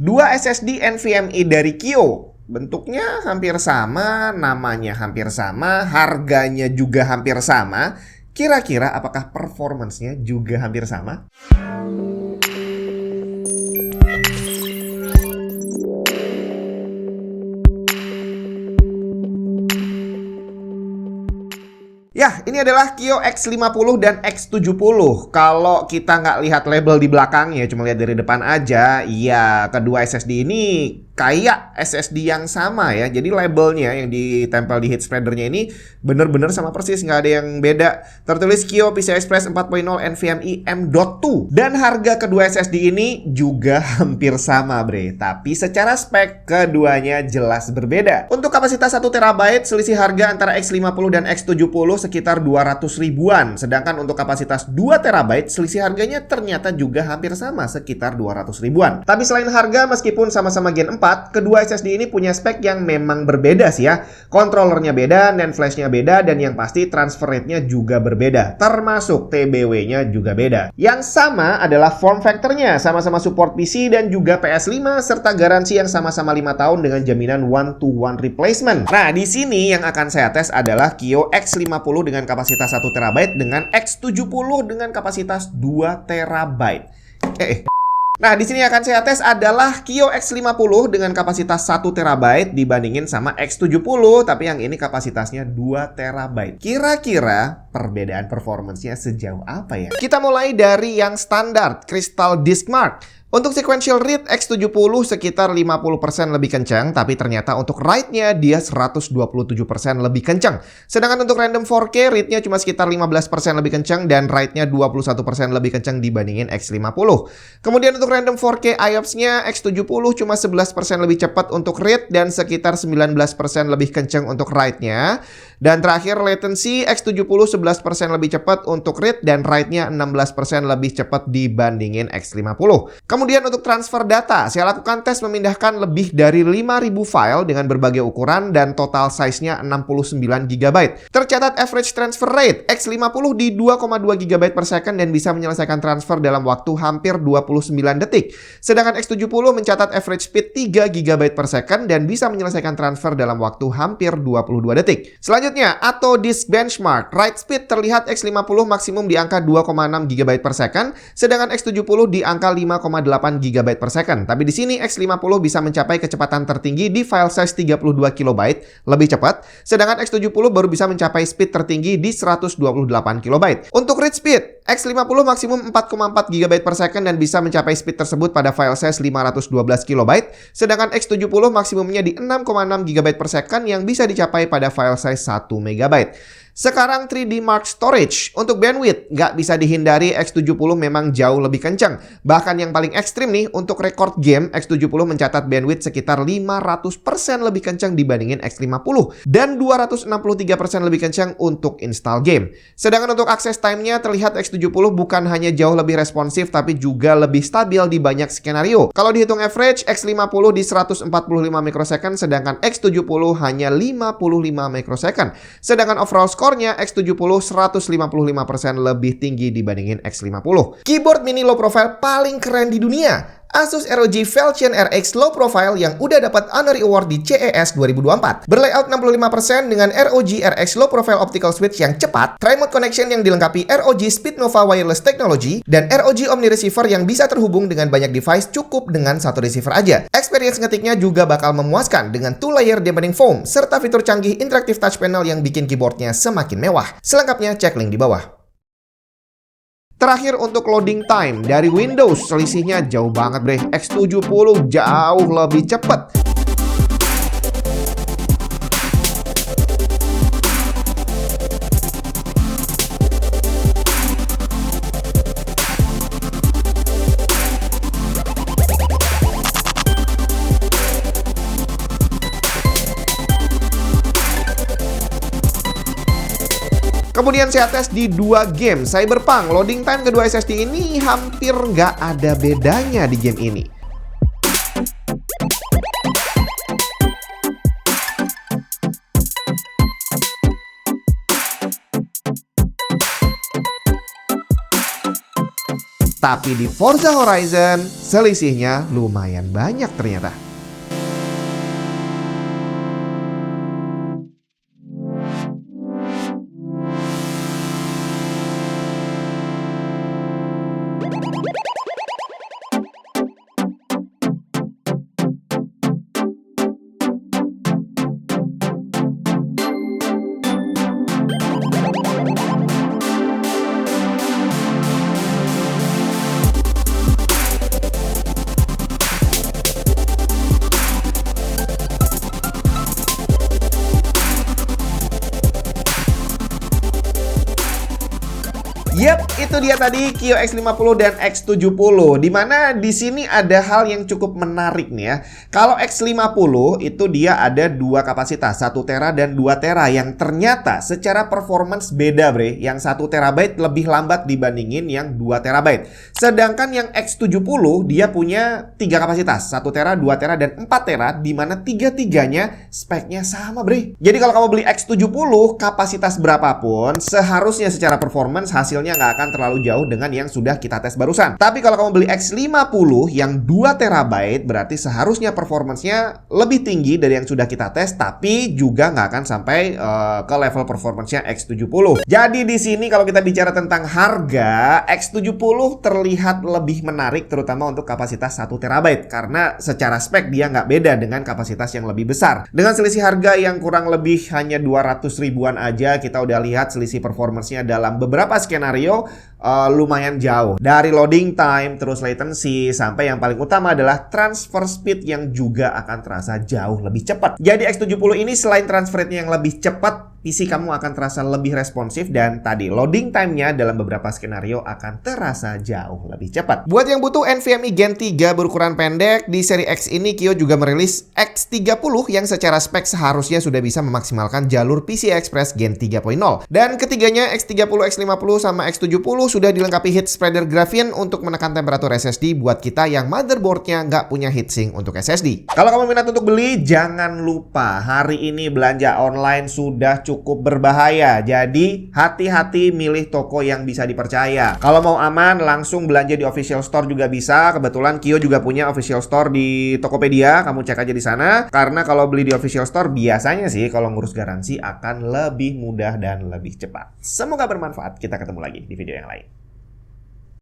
Dua SSD NVMe dari Kio. Bentuknya hampir sama, namanya hampir sama, harganya juga hampir sama. Kira-kira apakah performance-nya juga hampir sama? Ya, ini adalah Kio X50 dan X70. Kalau kita nggak lihat label di belakangnya, cuma lihat dari depan aja, ya kedua SSD ini kayak SSD yang sama ya. Jadi labelnya yang ditempel di heat spreadernya ini bener-bener sama persis, nggak ada yang beda. Tertulis Kio PCI Express 4.0 NVMe M.2. Dan harga kedua SSD ini juga hampir sama, bre. Tapi secara spek, keduanya jelas berbeda. Untuk kapasitas 1 TB, selisih harga antara X50 dan X70 sekitar 200 ribuan. Sedangkan untuk kapasitas 2 TB, selisih harganya ternyata juga hampir sama, sekitar 200 ribuan. Tapi selain harga, meskipun sama-sama Gen 4, kedua SSD ini punya spek yang memang berbeda sih ya. Controllernya beda, NAND flash-nya beda, dan yang pasti transfer rate-nya juga berbeda. Termasuk TBW-nya juga beda. Yang sama adalah form factor-nya, sama-sama support PC dan juga PS5, serta garansi yang sama-sama 5 tahun dengan jaminan one-to-one replacement. Nah, di sini yang akan saya tes adalah Kio X50 dengan kapasitas 1 TB dengan X70 dengan kapasitas 2 TB. Nah, di sini akan saya tes adalah Kio X50 dengan kapasitas 1 TB dibandingin sama X70, tapi yang ini kapasitasnya 2 TB. Kira-kira perbedaan performance-nya sejauh apa ya? Kita mulai dari yang standar, Crystal Disk Mark. Untuk sequential read, X70 sekitar 50% lebih kencang, tapi ternyata untuk write-nya dia 127% lebih kencang. Sedangkan untuk random 4K, read-nya cuma sekitar 15% lebih kencang dan write-nya 21% lebih kencang dibandingin X50. Kemudian untuk random 4K IOPS-nya, X70 cuma 11% lebih cepat untuk read dan sekitar 19% lebih kencang untuk write-nya. Dan terakhir latency, X70 11% lebih cepat untuk read dan write-nya 16% lebih cepat dibandingin X50. Kemudian untuk transfer data, saya lakukan tes memindahkan lebih dari 5.000 file dengan berbagai ukuran dan total size-nya 69 GB. Tercatat average transfer rate X50 di 2,2 GB per second dan bisa menyelesaikan transfer dalam waktu hampir 29 detik. Sedangkan X70 mencatat average speed 3 GB per second dan bisa menyelesaikan transfer dalam waktu hampir 22 detik. Selanjutnya, Atto Disk Benchmark. Write speed terlihat X50 maksimum di angka 2,6 GB per second, sedangkan X70 di angka 5,8 GB per second. Tapi di sini X50 bisa mencapai kecepatan tertinggi di file size 32 KB lebih cepat, sedangkan X70 baru bisa mencapai speed tertinggi di 128 KB. Untuk read speed, X50 maksimum 4,4 GB per second dan bisa mencapai speed tersebut pada file size 512 KB, sedangkan X70 maksimumnya di 6,6 GB per second yang bisa dicapai pada file size 1 MB. Sekarang 3D Mark Storage. Untuk bandwidth, nggak bisa dihindari X70 memang jauh lebih kencang. Bahkan yang paling ekstrim nih, untuk record game, X70 mencatat bandwidth sekitar 500% lebih kencang dibandingin X50. Dan 263% lebih kencang untuk install game. Sedangkan untuk access time-nya, terlihat X70 bukan hanya jauh lebih responsif, tapi juga lebih stabil di banyak skenario. Kalau dihitung average, X50 di 145 mikrosecond, sedangkan X70 hanya 55 mikrosecond. Sedangkan overall skornya X70 155% lebih tinggi dibandingin X50. Keyboard mini low profile paling keren di dunia. Asus ROG Falchion RX Low Profile yang udah dapat Honorary Award di CES 2024. Berlayout 65% dengan ROG RX Low Profile Optical Switch yang cepat, Tri-Mode Connection yang dilengkapi ROG Speednova Wireless Technology, dan ROG Omni Receiver yang bisa terhubung dengan banyak device cukup dengan satu receiver aja. Experience ngetiknya juga bakal memuaskan dengan 2-layer dampening foam, serta fitur canggih Interactive Touch Panel yang bikin keyboardnya semakin mewah. Selengkapnya cek link di bawah. Terakhir untuk loading time, dari Windows selisihnya jauh banget bre. X70 jauh lebih cepat. Kemudian saya tes di 2 game Cyberpunk. Loading time kedua SSD ini hampir nggak ada bedanya di game ini. Tapi di Forza Horizon, selisihnya lumayan banyak ternyata. Yap, itu dia tadi Kio X50 dan X70. Dimana di sini ada hal yang cukup menarik nih ya. Kalau X50 itu dia ada dua kapasitas, 1 tera dan 2 tera yang ternyata secara performance beda, bre. Yang 1 terabyte lebih lambat dibandingin yang 2 terabyte. Sedangkan yang X70 dia punya 3 kapasitas, 1 tera, 2 tera dan 4 tera, dimana tiga-tiganya speknya sama, bre. Jadi kalau kamu beli X70 kapasitas berapapun, seharusnya secara performance hasilnya nggak akan terlalu jauh dengan yang sudah kita tes barusan. Tapi kalau kamu beli X50 yang 2 terabyte, berarti seharusnya performance-nya lebih tinggi dari yang sudah kita tes, tapi juga nggak akan sampai ke level performance-nya X70. Jadi di sini kalau kita bicara tentang harga, X70 terlihat lebih menarik terutama untuk kapasitas 1 terabyte karena secara spek dia nggak beda dengan kapasitas yang lebih besar. Dengan selisih harga yang kurang lebih hanya 200 ribuan aja, kita udah lihat selisih performance-nya dalam beberapa skenario lumayan jauh. Dari loading time, terus latency, sampai yang paling utama adalah transfer speed yang juga akan terasa jauh lebih cepat. Jadi X70 ini selain transfer rate-nya yang lebih cepat, PC kamu akan terasa lebih responsif dan tadi loading time-nya dalam beberapa skenario akan terasa jauh lebih cepat. Buat yang butuh NVMe Gen 3 berukuran pendek, di seri X ini Kio juga merilis X30 yang secara spek seharusnya sudah bisa memaksimalkan jalur PCI Express Gen 3.0. Dan ketiganya X30, X50 sama X70 sudah dilengkapi heat spreader Graphene untuk menekan temperatur SSD buat kita yang motherboardnya nggak punya heatsink untuk SSD. Kalau kamu minat untuk beli, jangan lupa hari ini belanja online sudah cukup berbahaya. Jadi hati-hati milih toko yang bisa dipercaya. Kalau mau aman, langsung belanja di official store juga bisa. Kebetulan Kio juga punya official store di Tokopedia. Kamu cek aja di sana. Karena kalau beli di official store biasanya sih kalau ngurus garansi akan lebih mudah dan lebih cepat. Semoga bermanfaat. Kita ketemu lagi di video yang lain.